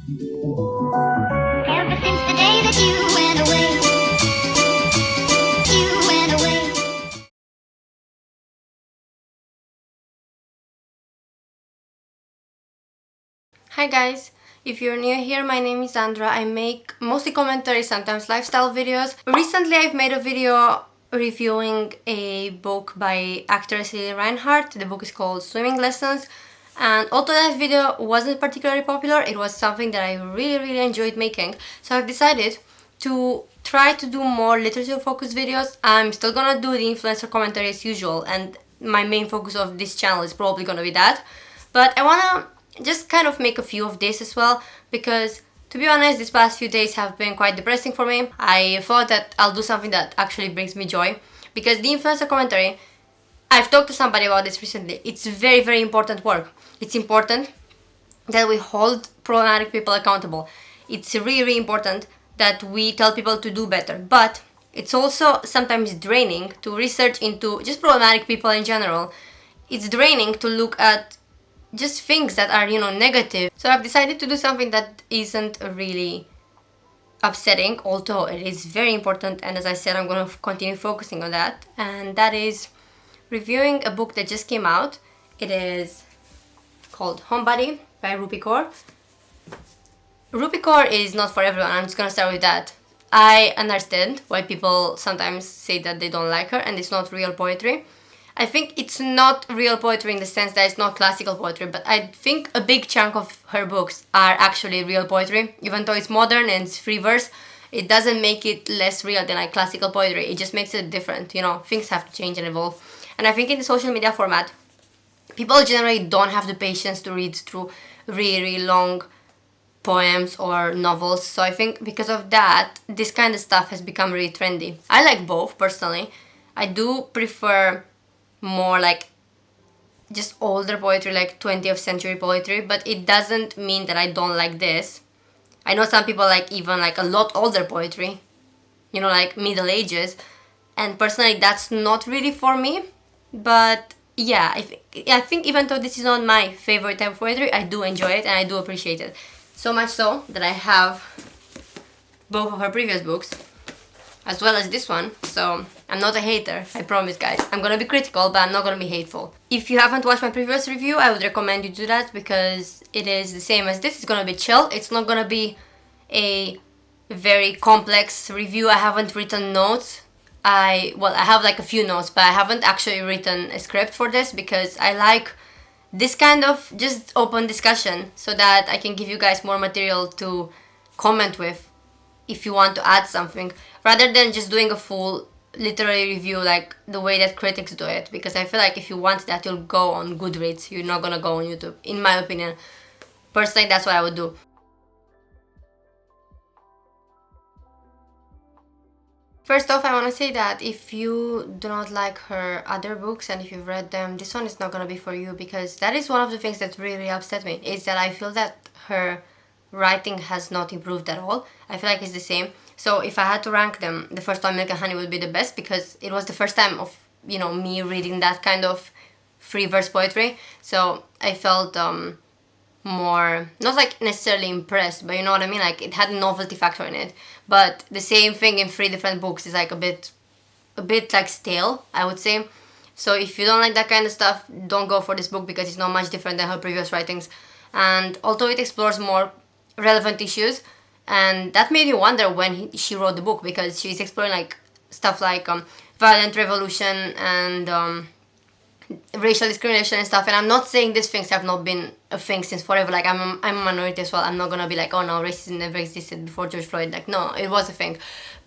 Ever since the day that you went away, you went away. Hi guys, if you're new here, my name is Andra. I make mostly commentary, sometimes lifestyle videos. Recently I've made a video reviewing a book by actress Lily Reinhardt. The book is called Swimming Lessons. And although that video wasn't particularly popular, it was something that I really enjoyed making. So I've decided to try to do more literature focused videos. I'm still gonna do the influencer commentary as usual, and my main focus of this channel is probably gonna be that. But I wanna just kind of make a few of this as well, because to be honest, these past few days have been quite depressing for me. I thought that I'll do something that actually brings me joy, because the influencer commentary, I've talked to somebody about this recently. It's very important work. It's important that we hold problematic people accountable. It's really important that we tell people to do better, but it's also sometimes draining to research into just problematic people in general. It's draining to look at just things that are, negative. So I've decided to do something that isn't really upsetting, although it is very important, and as I said, I'm going to continue focusing on that, and that is reviewing a book that just came out. It is called Homebody by Rupi Kaur. Rupi Kaur is not for everyone. I'm just gonna start with that. I understand why people sometimes say that they don't like her and it's not real poetry. I think it's not real poetry in the sense that it's not classical poetry, but I think a big chunk of her books are actually real poetry. Even though it's modern and it's free verse, it doesn't make it less real than like classical poetry. It just makes it different, things have to change and evolve. And I think in the social media format, people generally don't have the patience to read through really long poems or novels. So I think because of that, this kind of stuff has become really trendy. I like both personally. I do prefer more like just older poetry, like 20th century poetry, but it doesn't mean that I don't like this. I know some people like even like a lot older poetry, like Middle Ages, and personally that's not really for me. But yeah, I think even though this is not my favorite type of poetry, I do enjoy it and I do appreciate it. So much so that I have both of her previous books as well as this one. So I'm not a hater, I promise guys. I'm gonna be critical, but I'm not gonna be hateful. If you haven't watched my previous review, I would recommend you do that, because it is the same as this. It's gonna be chill. It's not gonna be a very complex review. I haven't written notes. I have like a few notes, but I haven't actually written a script for this, because I like this kind of just open discussion so that I can give you guys more material to comment with if you want to add something, rather than just doing a full literary review like the way that critics do it, because I feel like if you want that, you'll go on Goodreads. You're not gonna go on YouTube, in my opinion. Personally, that's what I would do. First off, I want to say that if you do not like her other books and if you've read them, this one is not going to be for you, because that is one of the things that really upset me, is that I feel that her writing has not improved at all. I feel like it's the same. So if I had to rank them, the first one, Milk and Honey, would be the best, because it was the first time of, me reading that kind of free verse poetry. So I felt more, not like necessarily impressed, but you know what I mean, like it had a novelty factor in it. But the same thing in three different books is like a bit like stale, I would say. So if you don't like that kind of stuff, don't go for this book, because it's not much different than her previous writings. And although it explores more relevant issues, and that made me wonder when she wrote the book, because she's exploring like stuff like violent revolution and racial discrimination and stuff. And I'm not saying these things have not been a thing since forever. Like I'm a minority as well. I'm not gonna be like, oh no, racism never existed before George Floyd. Like no, it was a thing.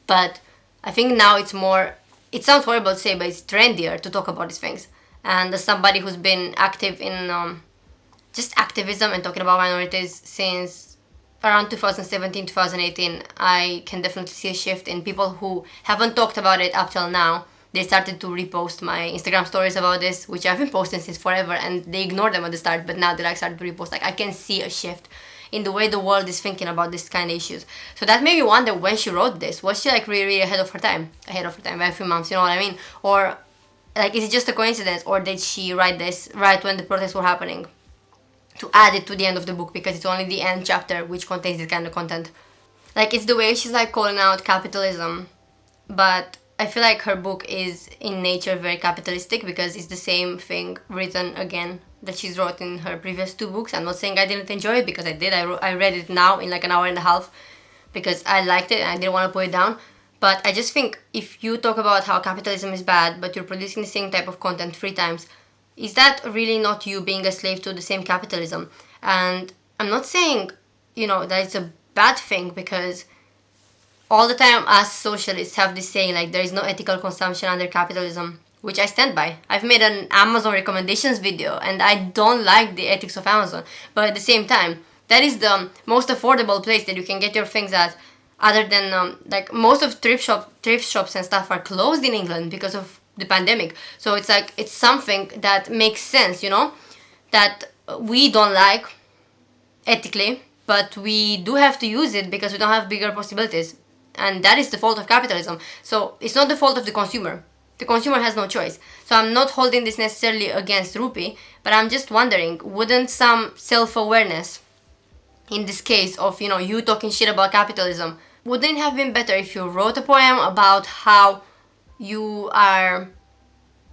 But I think now it's more, it sounds horrible to say, but it's trendier to talk about these things. And as somebody who's been active in just activism and talking about minorities since around 2017, 2018, I can definitely see a shift in people who haven't talked about it up till now. They started to repost my Instagram stories about this, which I've been posting since forever, and they ignored them at the start, but now they like started to repost. Like I can see a shift in the way the world is thinking about this kind of issues. So that made me wonder, when she wrote this, was she like really ahead of her time? Ahead of her time by a few months, you know what I mean? Or like, is it just a coincidence, or did she write this right when the protests were happening? to add it to the end of the book because it's only the end chapter which contains this kind of content. Like, it's the way she's like calling out capitalism, but I feel like her book is in nature very capitalistic because it's the same thing written again that she's wrote in her previous 2 books. I'm not saying I didn't enjoy it, because I did. I read it now in like an hour and a half because I liked it and I didn't want to put it down. But I just think if you talk about how capitalism is bad, but you're producing the same type of content 3 times, is that really not you being a slave to the same capitalism? And I'm not saying, that it's a bad thing, because all the time us socialists have this saying like there is no ethical consumption under capitalism, which I stand by. I've made an Amazon recommendations video and I don't like the ethics of Amazon, but at the same time, that is the most affordable place that you can get your things at, other than like most of thrift shops and stuff are closed in England because of the pandemic. So it's like, it's something that makes sense, that we don't like ethically, but we do have to use it because we don't have bigger possibilities. And that is the fault of capitalism. So it's not the fault of the consumer. The consumer has no choice. So I'm not holding this necessarily against Rupi, but I'm just wondering, wouldn't some self-awareness, in this case of, you talking shit about capitalism, wouldn't it have been better if you wrote a poem about how you are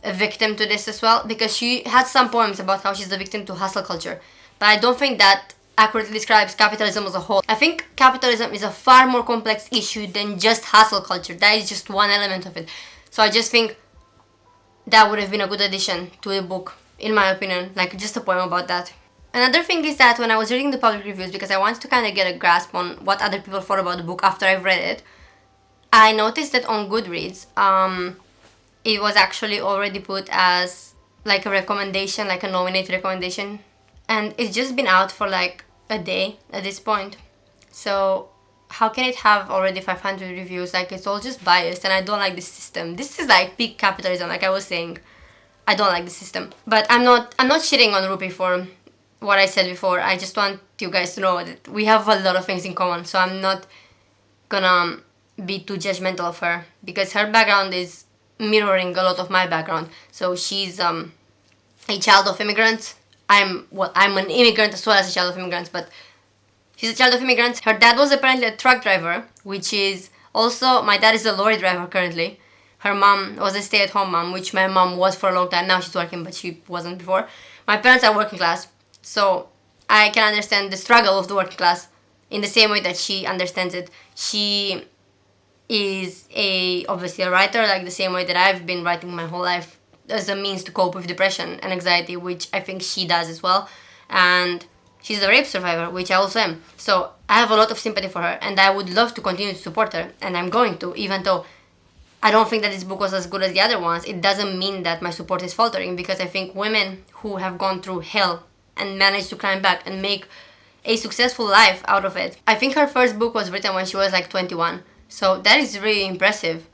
a victim to this as well? Because she had some poems about how she's a victim to hustle culture, but I don't think that accurately describes capitalism as a whole. I think capitalism is a far more complex issue than just hustle culture. That is just one element of it. So I just think that would have been a good addition to the book, in my opinion, like just a poem about that. Another thing is that when I was reading the public reviews, because I wanted to kind of get a grasp on what other people thought about the book after I've read it, I noticed that on Goodreads, it was actually already put as like a recommendation, like a nominated recommendation. And it's just been out for like a day at this point. So how can it have already 500 reviews? Like, it's all just biased, and I don't like this system. This is like peak capitalism, like I was saying. I don't like the system. But I'm not shitting on Rupi for what I said before. I just want you guys to know that we have a lot of things in common. So I'm not gonna be too judgmental of her, because her background is mirroring a lot of my background. So she's a child of immigrants. I'm an immigrant as well as a child of immigrants, but she's a child of immigrants. Her dad was apparently a truck driver, which is also, my dad is a lorry driver currently. Her mom was a stay-at-home mom, which my mom was for a long time. Now she's working, but she wasn't before. My parents are working class, so I can understand the struggle of the working class in the same way that she understands it. She is obviously a writer, like the same way that I've been writing my whole life as a means to cope with depression and anxiety, which I think she does as well. And she's a rape survivor, which I also am. So I have a lot of sympathy for her, and I would love to continue to support her, and I'm going to, even though I don't think that this book was as good as the other ones. It doesn't mean that my support is faltering, because I think women who have gone through hell and managed to climb back and make a successful life out of it. I think her first book was written when she was like 21. So that is really impressive.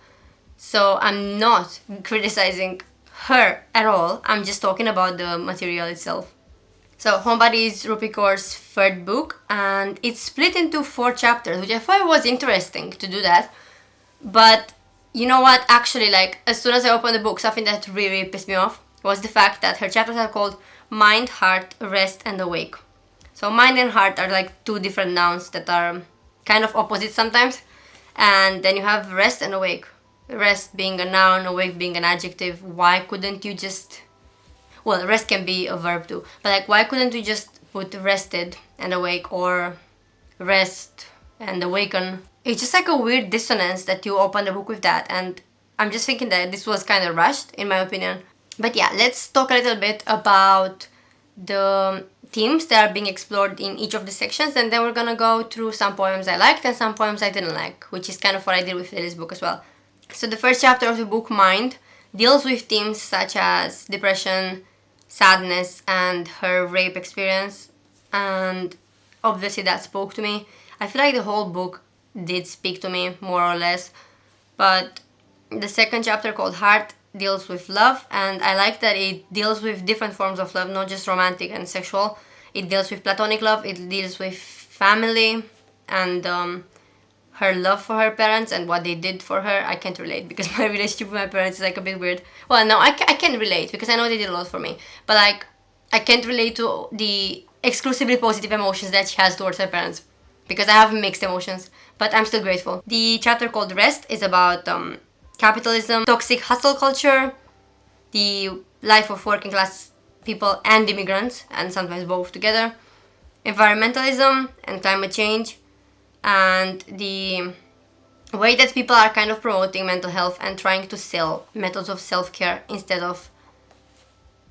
So I'm not criticizing her at all. I'm just talking about the material itself. So Homebody is Rupi Kaur's third book, and it's split into 4 chapters, which I thought was interesting to do that. But you know what, actually, like, as soon as I opened the book, something that really pissed me off was the fact that her chapters are called Mind, Heart, Rest, and Awake. So mind and heart are like 2 different nouns that are kind of opposite sometimes. And then you have rest and awake. Rest being a noun, awake being an adjective. Why couldn't you just... Well, rest can be a verb too. But like, why couldn't you just put rested and awake, or rest and awaken? It's just like a weird dissonance that you open the book with that. And I'm just thinking that this was kind of rushed, in my opinion. But yeah, let's talk a little bit about the themes that are being explored in each of the sections, and then we're gonna go through some poems I liked and some poems I didn't like, which is kind of what I did with Lily's book as well. So the first chapter of the book, Mind, deals with themes such as depression, sadness, and her rape experience, and obviously that spoke to me. I feel like the whole book did speak to me, more or less, but the second chapter, called Heart, deals with love, and I like that it deals with different forms of love, not just romantic and sexual. It deals with platonic love, it deals with family, and her love for her parents and what they did for her. I can't relate, because my relationship with my parents is like a bit weird. Well, no, I can relate, because I know they did a lot for me, but like, I can't relate to the exclusively positive emotions that she has towards her parents, because I have mixed emotions, but I'm still grateful. The chapter called Rest is about capitalism, toxic hustle culture, the life of working class people and immigrants, and sometimes both together, environmentalism and climate change, and the way that people are kind of promoting mental health and trying to sell methods of self-care instead of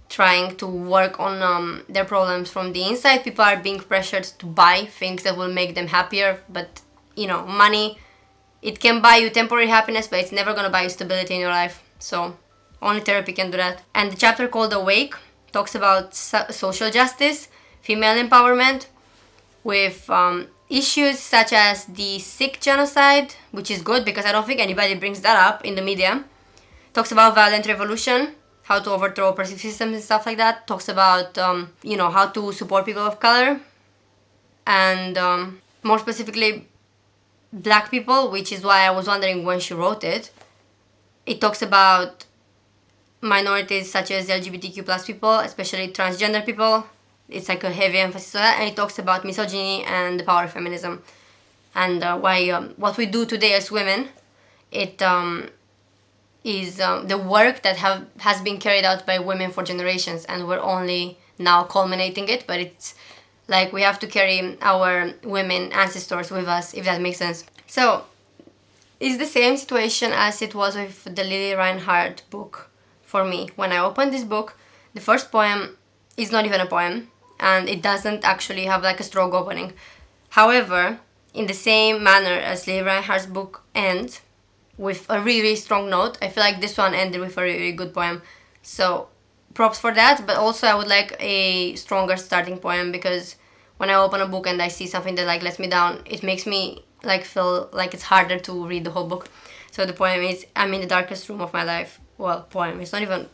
trying to work on their problems from the inside. People are being pressured to buy things that will make them happier, but you know, money, it can buy you temporary happiness, but it's never gonna buy you stability in your life. So only therapy can do that. And the chapter called Awake talks about social justice, female empowerment, with issues such as the Sikh genocide, which is good because I don't think anybody brings that up in the media. Talks about violent revolution, how to overthrow oppressive systems and stuff like that. Talks about, how to support people of color, and more specifically, black people, which is why I was wondering when she wrote it. It talks about minorities such as LGBTQ plus people, especially transgender people. It's like a heavy emphasis on that, and it talks about misogyny and the power of feminism, and why what we do today as women, it is the work that has been carried out by women for generations, and we're only now culminating it, but it's like we have to carry our women ancestors with us, if that makes sense. So it's the same situation as it was with the Lily Reinhardt book for me. When I opened this book, the first poem is not even a poem, and it doesn't actually have like a strong opening. However, in the same manner as Lily Reinhardt's book ends, with a really, really strong note, I feel like this one ended with a really, really good poem. So props for that, but also I would like a stronger starting poem, because when I open a book and I see something that like lets me down, it makes me like feel like it's harder to read the whole book. So the poem is I'm in the darkest room of my life. Well, poem, it's not even,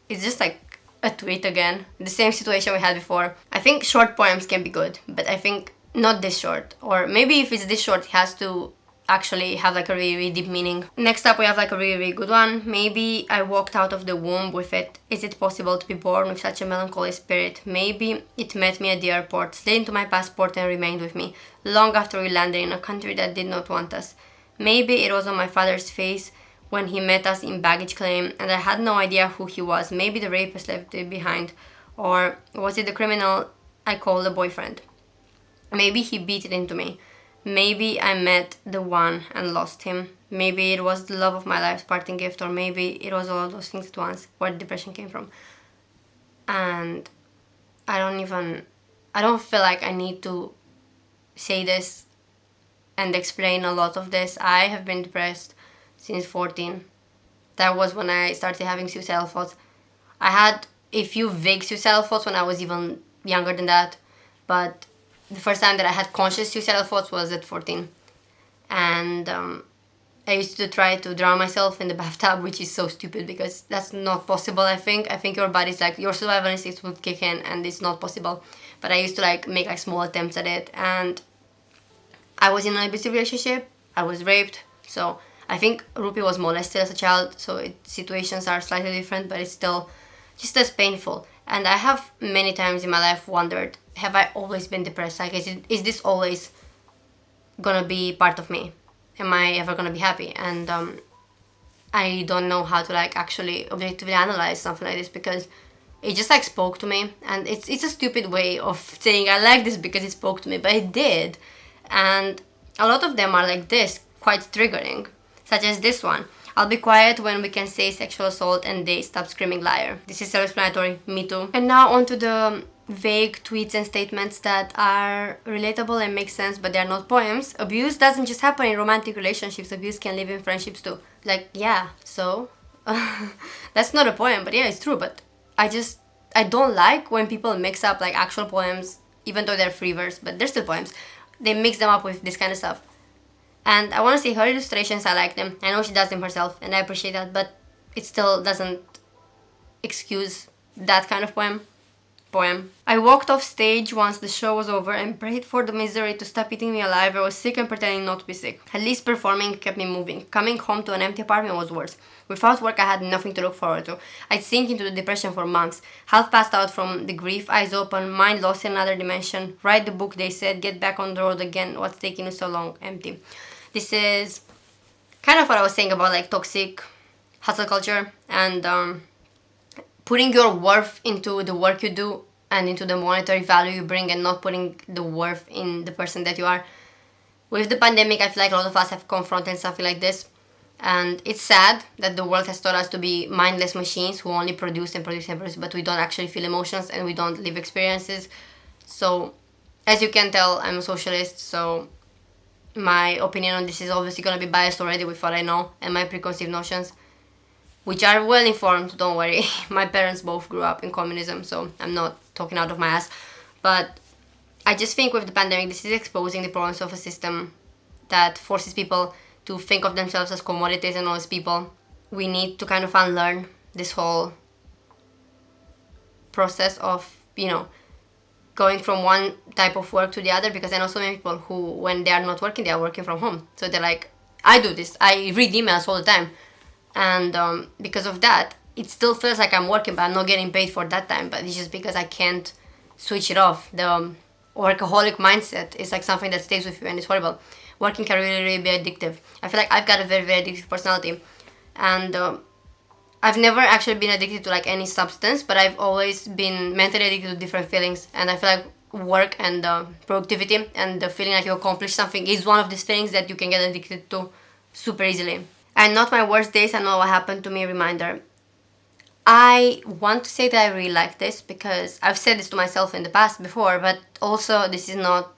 it's just like a tweet again. The same situation we had before. I think short poems can be good, but I think not this short. Or maybe if it's this short, it has to actually have like a really, really deep meaning. Next up we have like a really, really good one. Maybe I walked out of the womb with it. Is it possible to be born with such a melancholy spirit? Maybe it met me at the airport, slid into my passport and remained with me long after we landed in a country that did not want us. Maybe it was on my father's face when he met us in baggage claim and I had no idea who he was. Maybe the rapist left it behind. Or was it the criminal I called a boyfriend? Maybe he beat it into me. Maybe I met the one and lost him. Maybe it was the love of my life's parting gift, or maybe it was all of those things at once, where the depression came from. And I don't feel like I need to say this and explain a lot of this. I have been depressed since 14. That was when I started having suicidal thoughts. I had a few vague suicidal thoughts when I was even younger than that, but the first time that I had conscious suicidal thoughts was at 14. And I used to try to drown myself in the bathtub, which is so stupid because that's not possible, I think. I think your body's like, your survival instincts would kick in and it's not possible. But I used to like make like small attempts at it. And I was in an abusive relationship. I was raped. So I think Rupi was molested as a child. So situations are slightly different, but it's still just as painful. And I have many times in my life wondered, have I always been depressed? Like, is this always gonna be part of me? Am I ever gonna be happy? And I don't know how to like actually objectively analyze something like this, because it just like spoke to me. And it's a stupid way of saying I like this because it spoke to me, but it did. And a lot of them are like this, quite triggering, such as this one. I'll be quiet when we can say sexual assault and they stop screaming liar. This is self-explanatory, me too. And now on to the vague tweets and statements that are relatable and make sense, but they're not poems. Abuse doesn't just happen in romantic relationships. Abuse can live in friendships too. Like, yeah, so that's not a poem, but yeah, it's true. But I don't like when people mix up like actual poems, even though they're free verse, but they're still poems. They mix them up with this kind of stuff. And I want to say her illustrations, I like them. I know she does them herself, and I appreciate that, but it still doesn't excuse that kind of poem. poem. I walked off stage once the show was over and prayed for the misery to stop eating me alive. I was sick and pretending not to be sick. At least performing kept me moving. Coming home to an empty apartment was worse. Without work, I had nothing to look forward to. I'd sink into the depression for months. Half passed out from the grief, eyes open, mind lost in another dimension. Write the book, they said, get back on the road again. What's taking you so long? Empty. This is kind of what I was saying about like toxic hustle culture and putting your worth into the work you do and into the monetary value you bring, and not putting the worth in the person that you are. With the pandemic, I feel like a lot of us have confronted something like this, and it's sad that the world has taught us to be mindless machines who only produce and produce and produce, but we don't actually feel emotions and we don't live experiences. So as you can tell, I'm a socialist, so my opinion on this is obviously going to be biased already with what I know and my preconceived notions, which are well informed, don't worry. My parents both grew up in communism, so I'm not talking out of my ass. But I just think with the pandemic, this is exposing the problems of a system that forces people to think of themselves as commodities and not as people. We need to kind of unlearn this whole process of, going from one type of work to the other, because I know so many people who, when they are not working, they are working from home. So they're like, I do this. I read emails all the time. And because of that, it still feels like I'm working, but I'm not getting paid for that time. But it's just because I can't switch it off. The workaholic mindset is like something that stays with you, and it's horrible. Working can really, really be addictive. I feel like I've got a very, very addictive personality. And I've never actually been addicted to like any substance, but I've always been mentally addicted to different feelings. And I feel like work and productivity and the feeling like you accomplish something is one of these things that you can get addicted to super easily. And not my worst days, I know what happened to me reminder. I want to say that I really like this because I've said this to myself in the past before, but also this is not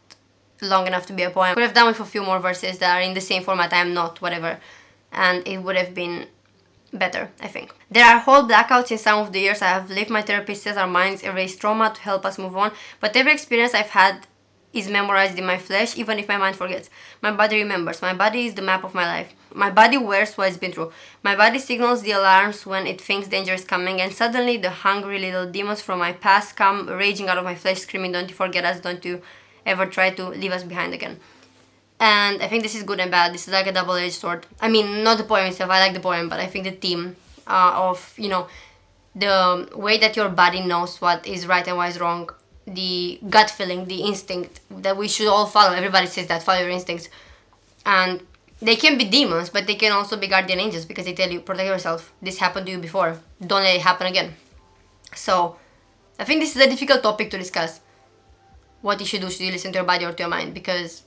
long enough to be a poem. I could have done with a few more verses that are in the same format, I am not, whatever. And it would have been better, I think. There are whole blackouts in some of the years I have lived. My therapist says our minds erase trauma to help us move on, but every experience I've had is memorized in my flesh, even if my mind forgets. My body remembers. My body is the map of my life. My body wears what it's been through. My body signals the alarms when it thinks danger is coming, and suddenly the hungry little demons from my past come raging out of my flesh, screaming, don't you forget us, don't you ever try to leave us behind again. And I think this is good and bad. This is like a double-edged sword. I mean, not the poem itself, I like the poem, but I think the theme of, the way that your body knows what is right and what is wrong, the gut feeling, the instinct that we should all follow. Everybody says that, follow your instincts. And they can be demons, but they can also be guardian angels because they tell you, protect yourself. This happened to you before. Don't let it happen again. So, I think this is a difficult topic to discuss. What you should do, should you listen to your body or to your mind? Because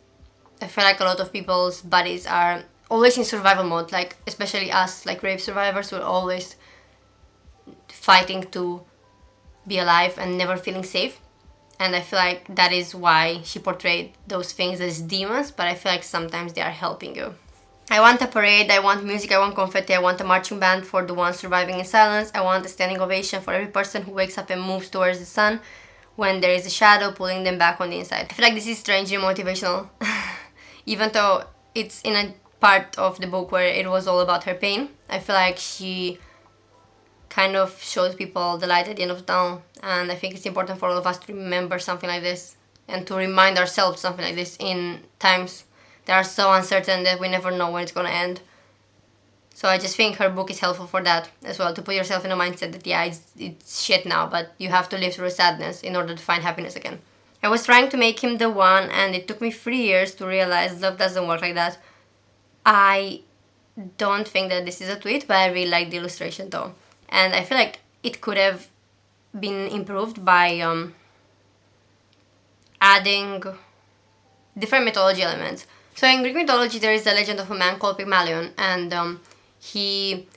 I feel like a lot of people's bodies are always in survival mode, like especially us, like rape survivors, we're always fighting to be alive and never feeling safe. And I feel like that is why she portrayed those things as demons, but I feel like sometimes they are helping you. I want a parade, I want music, I want confetti, I want a marching band for the ones surviving in silence, I want a standing ovation for every person who wakes up and moves towards the sun when there is a shadow pulling them back on the inside. I feel like this is strangely motivational, even though it's in a part of the book where it was all about her pain. I feel like she kind of shows people the light at the end of the tunnel, and I think it's important for all of us to remember something like this and to remind ourselves something like this in times that are so uncertain that we never know when it's gonna end. So I just think her book is helpful for that as well, to put yourself in a mindset that yeah, it's shit now, but you have to live through sadness in order to find happiness again. I was trying to make him the one, and it took me 3 years to realize love doesn't work like that. I don't think that this is a tweet, but I really like the illustration though. And I feel like it could have been improved by adding different mythology elements. So in Greek mythology there is a legend of a man called Pygmalion, and he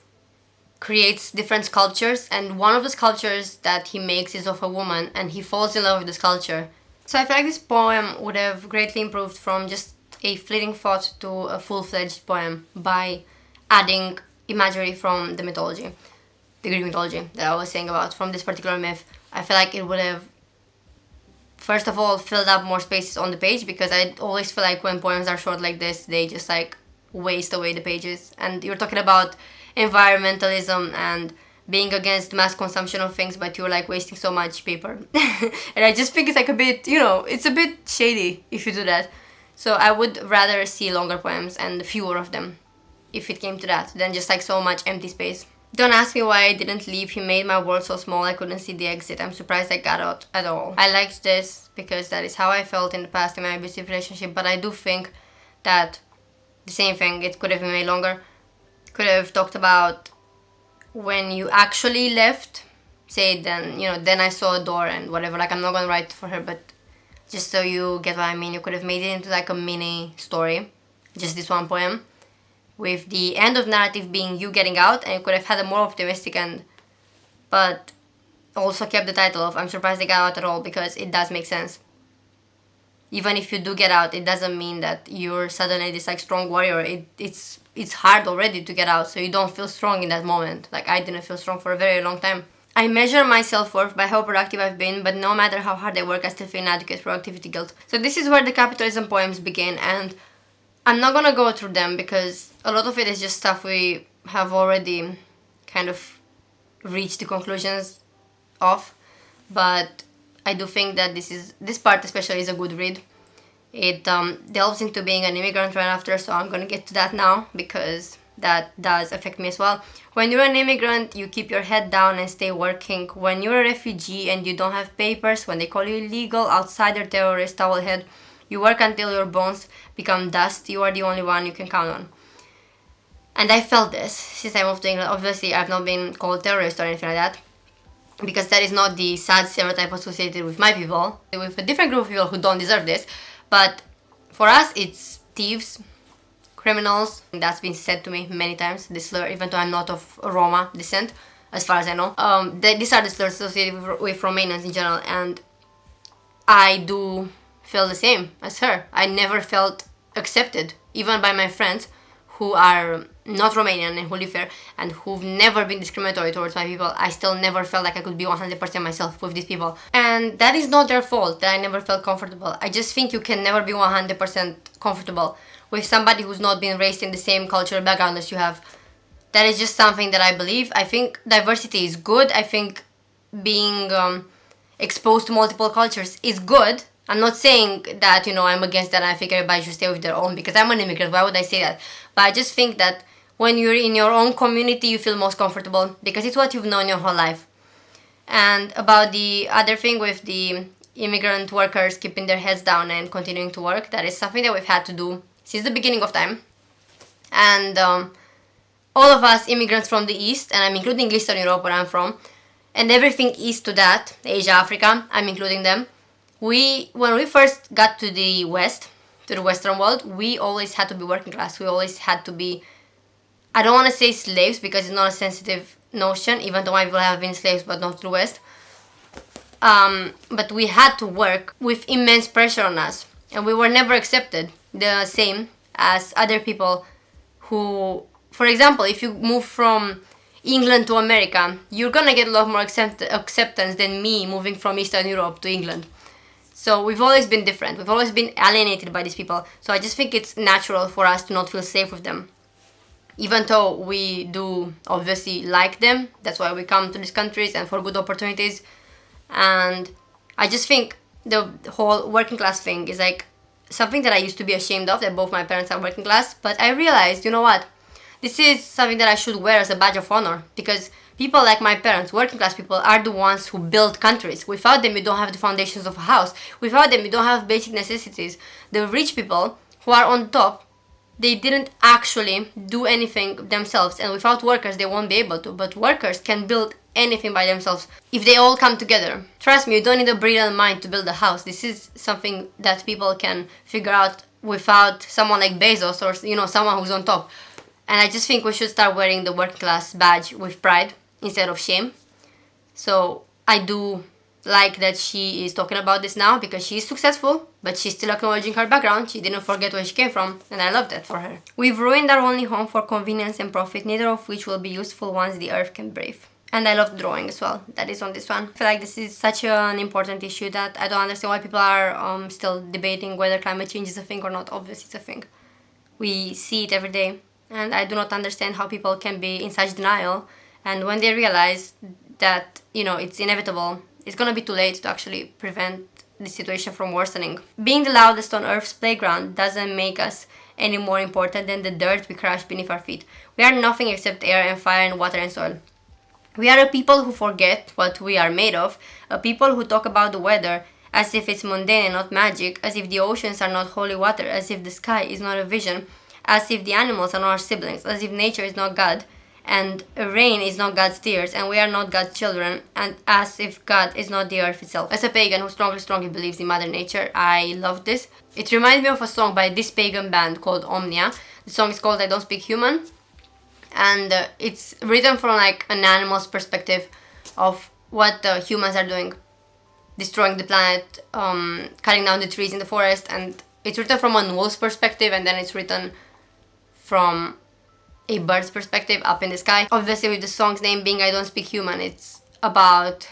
creates different sculptures, and one of the sculptures that he makes is of a woman, and he falls in love with the sculpture. So I feel like this poem would have greatly improved from just a fleeting thought to a full-fledged poem by adding imagery from the mythology, the Greek mythology that I was saying about, from this particular myth. I feel like it would have, first of all, filled up more spaces on the page, because I always feel like when poems are short like this, they just like waste away the pages. And you're talking about environmentalism and being against mass consumption of things, but you're like wasting so much paper. And I just think it's like a bit, it's a bit shady if you do that. So I would rather see longer poems and fewer of them, if it came to that, than just like so much empty space. Don't ask me why I didn't leave. He made my world so small I couldn't see the exit. I'm surprised I got out at all. I liked this because that is how I felt in the past in my abusive relationship, but I do think that the same thing, it could have been made longer. Could have talked about when you actually left, say then, then I saw a door and whatever. Like, I'm not gonna write for her, but just so you get what I mean, you could have made it into like a mini story, just this one poem, with the end of narrative being you getting out, and you could have had a more optimistic end, but also kept the title of I'm surprised they got out at all, because it does make sense. Even if you do get out, it doesn't mean that you're suddenly this like strong warrior. It's hard already to get out, so you don't feel strong in that moment. Like, I didn't feel strong for a very long time. I measure my self-worth by how productive I've been, but no matter how hard I work, I still feel inadequate productivity guilt. So this is where the capitalism poems begin, and I'm not gonna go through them because a lot of it is just stuff we have already kind of reached the conclusions of, but I do think that this part especially is a good read. It delves into being an immigrant right after, so I'm gonna get to that now because that does affect me as well. When you're an immigrant, you keep your head down and stay working. When you're a refugee and you don't have papers, when they call you illegal, outsider, terrorist, towelhead, you work until your bones become dust. You are the only one you can count on. And I felt this since I moved to England. Obviously, I've not been called terrorist or anything like that, because that is not the sad stereotype associated with my people, with a different group of people who don't deserve this. But for us, it's thieves, criminals. That's been said to me many times, this slur, even though I'm not of Roma descent, as far as I know. These are the slurs associated with Romanians in general, and I do feel the same as her. I never felt accepted, even by my friends who are not Romanian and who live here and who've never been discriminatory towards my people. I still never felt like I could be 100% myself with these people. And that is not their fault that I never felt comfortable. I just think you can never be 100% comfortable with somebody who's not been raised in the same cultural background as you have. That is just something that I believe. I think diversity is good. I think being exposed to multiple cultures is good. I'm not saying that, I'm against that and I think everybody should stay with their own, because I'm an immigrant. Why would I say that? But I just think that when you're in your own community, you feel most comfortable because it's what you've known your whole life. And about the other thing with the immigrant workers keeping their heads down and continuing to work, that is something that we've had to do since the beginning of time. And all of us immigrants from the East, and I'm including Eastern Europe where I'm from, and everything east to that, Asia, Africa, I'm including them. When we first got to the West, to the Western world, we always had to be working class. We always had to be, I don't want to say slaves because it's not a sensitive notion, even though my people have been slaves, but not through West. But we had to work with immense pressure on us, and we were never accepted the same as other people who, for example, if you move from England to America, you're gonna get a lot more acceptance than me moving from Eastern Europe to England. So we've always been different. We've always been alienated by these people. So I just think it's natural for us to not feel safe with them. Even though we do obviously like them. That's why we come to these countries and for good opportunities. And I just think the whole working class thing is like something that I used to be ashamed of, that both my parents are working class. But I realized, you know what? This is something that I should wear as a badge of honor, because people like my parents, working class people, are the ones who build countries. Without them, you don't have the foundations of a house. Without them, you don't have basic necessities. The rich people who are on top, they didn't actually do anything themselves, and without workers, they won't be able to. But workers can build anything by themselves if they all come together. Trust me, you don't need a brilliant mind to build a house. This is something that people can figure out without someone like Bezos or someone who's on top. And I just think we should start wearing the working class badge with pride instead of shame. So I do like that she is talking about this now, because she's successful, but she's still acknowledging her background. She didn't forget where she came from, and I love that for her. We've ruined our only home for convenience and profit, neither of which will be useful once the earth can breathe. And I love the drawing as well that is on this one. I feel like this is such an important issue that I don't understand why people are still debating whether climate change is a thing or not. Obviously it's a thing. We see it every day. And I do not understand how people can be in such denial And when they realize that, it's inevitable, it's gonna be too late to actually prevent the situation from worsening. Being the loudest on Earth's playground doesn't make us any more important than the dirt we crush beneath our feet. We are nothing except air and fire and water and soil. We are a people who forget what we are made of, a people who talk about the weather as if it's mundane and not magic, as if the oceans are not holy water, as if the sky is not a vision, as if the animals are not our siblings, as if nature is not God, and rain is not God's tears, and we are not God's children, and as if God is not the earth itself. As a pagan who strongly believes in Mother Nature, I love this. It reminds me of a song by this pagan band called Omnia. The song is called I Don't Speak Human, and it's written from like an animal's perspective of what humans are doing, destroying the planet, cutting down the trees in the forest, and it's written from a wolf's perspective, and then it's written from a bird's perspective up in the sky. Obviously, with the song's name being I Don't Speak Human, it's about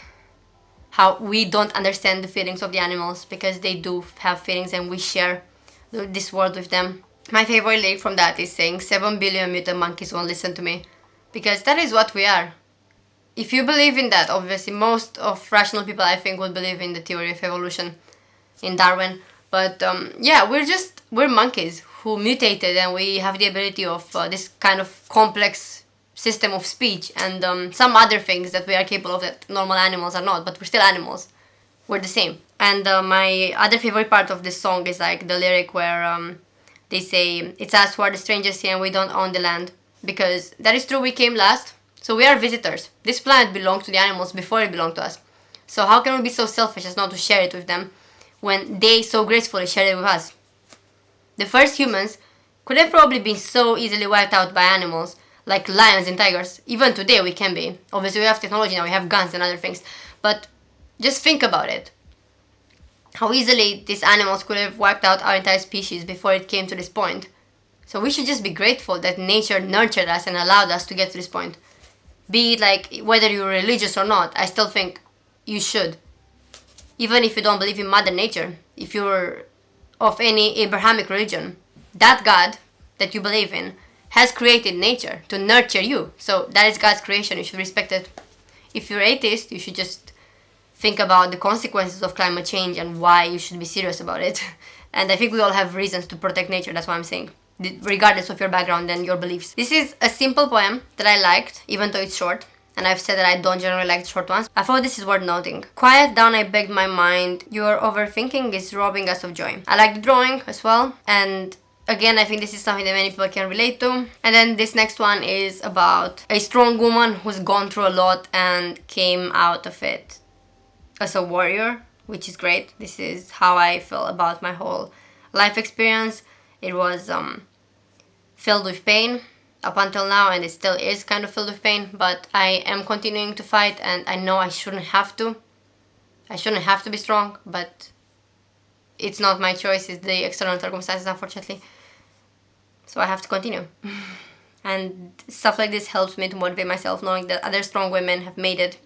how we don't understand the feelings of the animals because they do have feelings and we share this world with them. My favorite lyric from that is saying 7 billion mutant monkeys won't listen to me, because that is what we are. If you believe in that, obviously most of rational people I think would believe in the theory of evolution in Darwin, but yeah, we're monkeys who mutated, and we have the ability of this kind of complex system of speech and some other things that we are capable of that normal animals are not, but we're still animals. We're the same. And my other favorite part of this song is like the lyric where they say, it's us who are the strangers here and we don't own the land. Because that is true, we came last, so we are visitors. This planet belonged to the animals before it belonged to us. So how can we be so selfish as not to share it with them when they so gracefully shared it with us? The first humans could have probably been so easily wiped out by animals, like lions and tigers. Even today we can be. Obviously we have technology now, we have guns and other things. But just think about it. How easily these animals could have wiped out our entire species before it came to this point. So we should just be grateful that nature nurtured us and allowed us to get to this point. Be it like, whether you're religious or not, I still think you should. Even if you don't believe in Mother Nature, if you're of any Abrahamic religion, that God that you believe in has created nature to nurture you. So that is God's creation, you should respect it. If you're atheist, you should just think about the consequences of climate change and why you should be serious about it. And I think we all have reasons to protect nature, that's what I'm saying, regardless of your background and your beliefs. This is a simple poem that I liked, even though it's short. And I've said that I don't generally like short ones. I thought this is worth noting. Quiet down, I begged my mind. Your overthinking is robbing us of joy. I like the drawing as well. And again, I think this is something that many people can relate to. And then this next one is about a strong woman who's gone through a lot and came out of it as a warrior, which is great. This is how I feel about my whole life experience. It was filled with pain up until now, and it still is kind of filled with pain, but I am continuing to fight, and I know I shouldn't have to. I shouldn't have to be strong, but it's not my choice, it's the external circumstances, unfortunately. So I have to continue. And stuff like this helps me to motivate myself, knowing that other strong women have made it.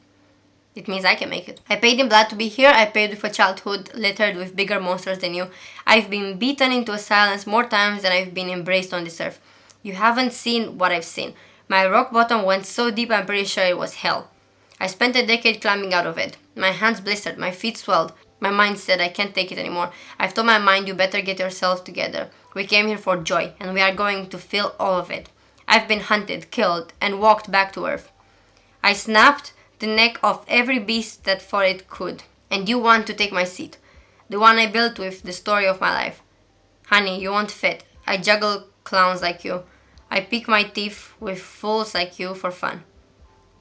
It means I can make it. I paid in blood to be here. I paid with a childhood littered with bigger monsters than you. I've been beaten into a silence more times than I've been embraced on this earth. You haven't seen what I've seen. My rock bottom went so deep I'm pretty sure it was hell. I spent a decade climbing out of it. My hands blistered, my feet swelled. My mind said I can't take it anymore. I've told my mind you better get yourself together. We came here for joy, and we are going to feel all of it. I've been hunted, killed, and walked back to earth. I snapped the neck of every beast that thought it could. And you want to take my seat. The one I built with the story of my life. Honey, you won't fit. I juggle clowns like you. I pick my teeth with fools like you for fun.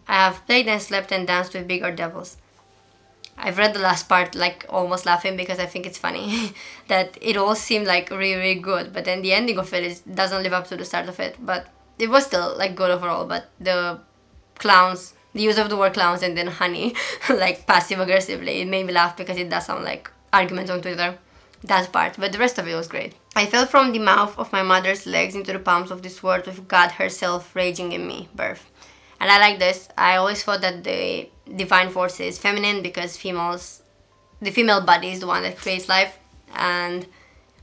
I have played and slept and danced with bigger devils. I've read the last part like almost laughing because I think it's funny that it all seemed like really good, but then the ending of it doesn't live up to the start of it. But it was still like good overall. But the clowns, the use of the word clowns and then honey, like passive aggressively, it made me laugh because it does sound like arguments on Twitter. That part, but the rest of it was great. I fell from the mouth of my mother's legs into the palms of this world with God herself raging in me, birth. And I like this. I always thought that the divine force is feminine because the female body is the one that creates life. And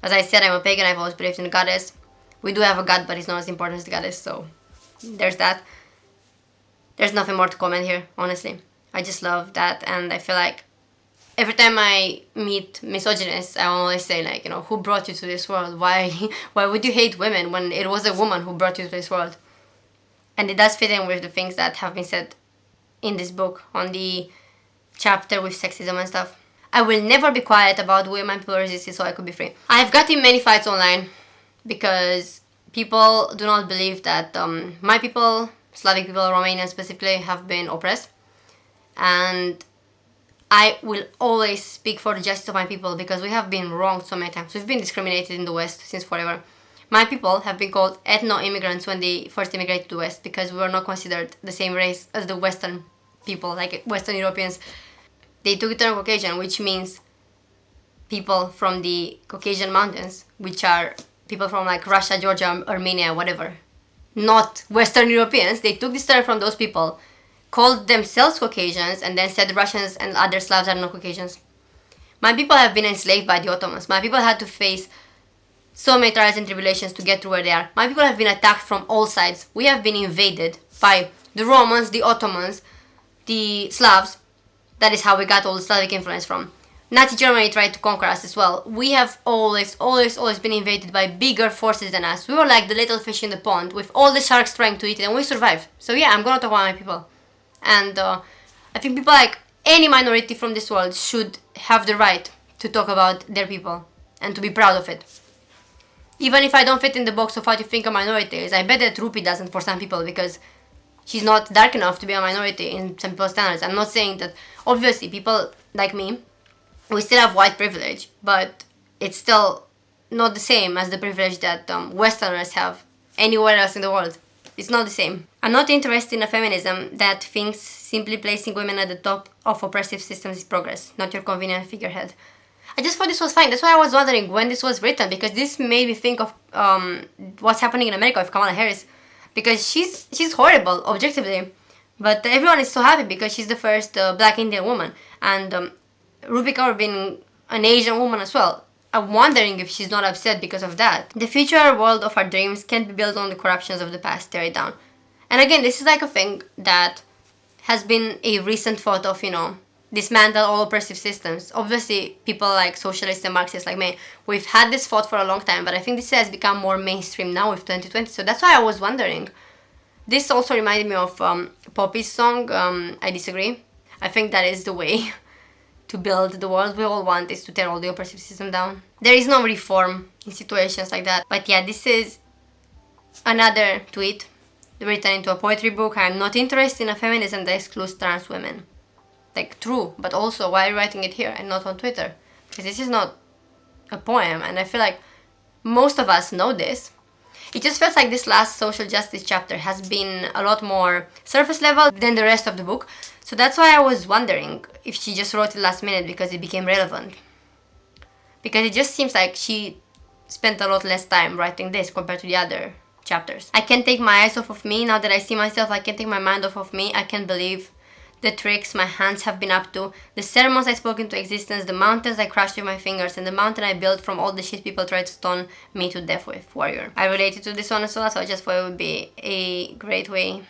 as I said, I'm a pagan, I've always believed in a goddess. We do have a god, but he's not as important as the goddess, so there's that. There's nothing more to comment here, honestly. I just love that, and I feel like every time I meet misogynists, I always say, like, you know, who brought you to this world? Why would you hate women when it was a woman who brought you to this world? And it does fit in with the things that have been said in this book on the chapter with sexism and stuff. I will never be quiet about why my people resisted so I could be free. I've got in many fights online because people do not believe that my people, Slavic people, Romanians specifically, have been oppressed. And I will always speak for the justice of my people because we have been wronged so many times. We've been discriminated in the West since forever. My people have been called ethno-immigrants when they first immigrated to the West because we were not considered the same race as the Western people, like Western Europeans. They took the term Caucasian, which means people from the Caucasian mountains, which are people from like Russia, Georgia, Armenia, whatever. Not Western Europeans. They took this term from those people, called themselves Caucasians, and then said Russians and other Slavs are not Caucasians. My people have been enslaved by the Ottomans. My people had to face so many trials and tribulations to get to where they are. My people have been attacked from all sides. We have been invaded by the Romans, the Ottomans, the Slavs. That is how we got all the Slavic influence from. Nazi Germany tried to conquer us as well. We have always been invaded by bigger forces than us. We were like the little fish in the pond with all the sharks trying to eat it, and we survived. So yeah, I'm gonna talk about my people. And I think people, like any minority from this world, should have the right to talk about their people and to be proud of it. Even if I don't fit in the box of what you think a minority is, I bet that Rupi doesn't for some people because she's not dark enough to be a minority in some people's standards. I'm not saying that, obviously, people like me, we still have white privilege, but it's still not the same as the privilege that Westerners have anywhere else in the world. It's not the same. I'm not interested in a feminism that thinks simply placing women at the top of oppressive systems is progress, not your convenient figurehead. I just thought this was fine. That's why I was wondering when this was written, because this made me think of what's happening in America with Kamala Harris. Because she's horrible, objectively. But everyone is so happy because she's the first black Indian woman. And Rupi Kaur being an Asian woman as well. I'm wondering if she's not upset because of that. The future world of our dreams can't be built on the corruptions of the past. Tear it down. And again, this is like a thing that has been a recent thought of, you know, dismantle all oppressive systems. Obviously, people like socialists and Marxists like me, we've had this thought for a long time, but I think this has become more mainstream now with 2020. So that's why I was wondering. This also reminded me of Poppy's song, I Disagree. I think that is the way to build the world we all want, is to tear all the oppressive system down. There is no reform in situations like that. But yeah, this is another tweet written into a poetry book. I'm not interested in a feminism that excludes trans women. Like, true, but also why are you writing it here and not on Twitter? Because this is not a poem, and I feel like most of us know this. It just feels like this last social justice chapter has been a lot more surface level than the rest of the book. So that's why I was wondering if she just wrote it last minute because it became relevant. Because it just seems like she spent a lot less time writing this compared to the other chapters. I can't take my eyes off of me. Now that I see myself, I can't take my mind off of me. I can't believe the tricks my hands have been up to, the sermons I spoke into existence, the mountains I crushed with my fingers, and the mountain I built from all the shit people tried to stone me to death with. Warrior. I related to this one as well, so I just thought it would be a great way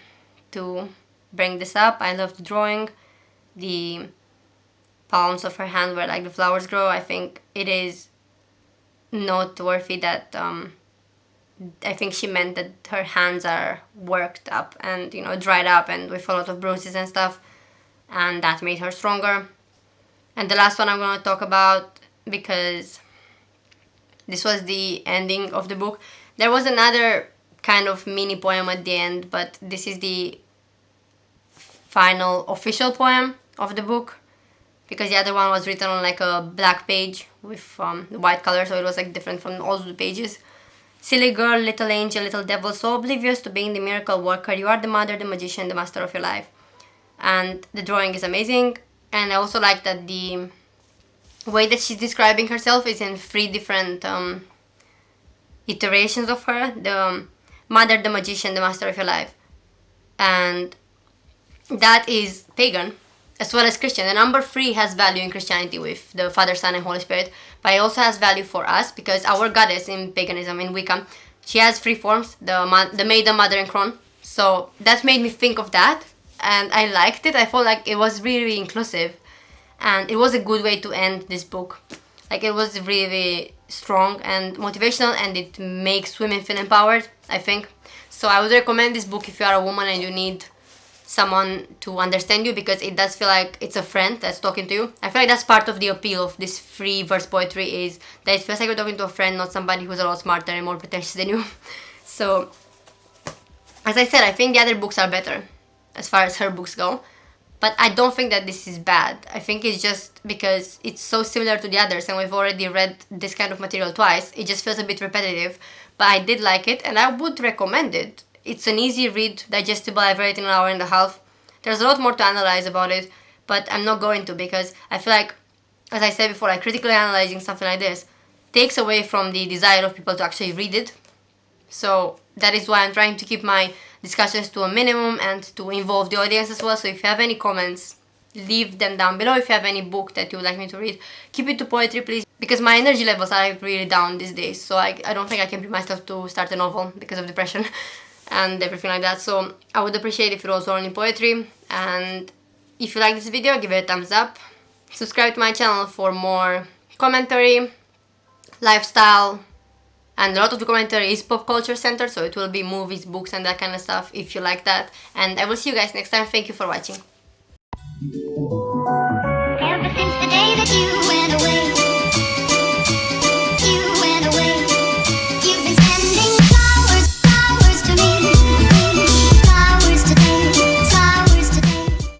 to bring this up. I love the drawing. The palms of her hand where like the flowers grow. I think it is noteworthy that I think she meant that her hands are worked up and, you know, dried up and with a lot of bruises and stuff, and that made her stronger. And the last one I'm going to talk about, because this was the ending of the book. There was another kind of mini poem at the end, but this is the final official poem of the book, because the other one was written on like a black page with white color, so it was like different from all the pages. Silly girl, little angel, little devil, so oblivious to being the miracle worker. You are the mother, the magician, the master of your life. And the drawing is amazing. And I also like that the way that she's describing herself is in 3 different iterations of her. The mother, the magician, the master of your life. And that is pagan as well as Christian. The number 3 has value in Christianity with the Father, Son, and Holy Spirit, but it also has value for us because our goddess in paganism, in Wicca, she has 3 forms, the maiden, mother, and crone. So that made me think of that, and I liked it. I felt like it was really, really inclusive, and it was a good way to end this book. Like, it was really strong and motivational, and it makes women feel empowered, I think. So I would recommend this book if you are a woman and you need someone to understand you, because it does feel like it's a friend that's talking to you. I feel like that's part of the appeal of this free verse poetry, is that it feels like you're talking to a friend, not somebody who's a lot smarter and more pretentious than you. So, as I said, I think the other books are better as far as her books go. But I don't think that this is bad. I think it's just because it's so similar to the others and we've already read this kind of material twice, it just feels a bit repetitive. But I did like it and I would recommend it. It's an easy read, digestible. I've read it in an hour and a half. There's a lot more to analyze about it, but I'm not going to, because I feel like, as I said before, like, critically analyzing something like this takes away from the desire of people to actually read it. So that is why I'm trying to keep my discussions to a minimum and to involve the audience as well. So if you have any comments, leave them down below. If you have any book that you would like me to read, keep it to poetry, please, because my energy levels are really down these days. So I don't think I can bring myself to start a novel because of depression and everything like that. So I would appreciate if it was only poetry. And if you like this video, give it a thumbs up. Subscribe to my channel for more commentary, lifestyle, and a lot of the commentary is pop culture centered, so it will be movies, books, and that kind of stuff if you like that. And I will see you guys next time. Thank you for watching. Ever since the day that you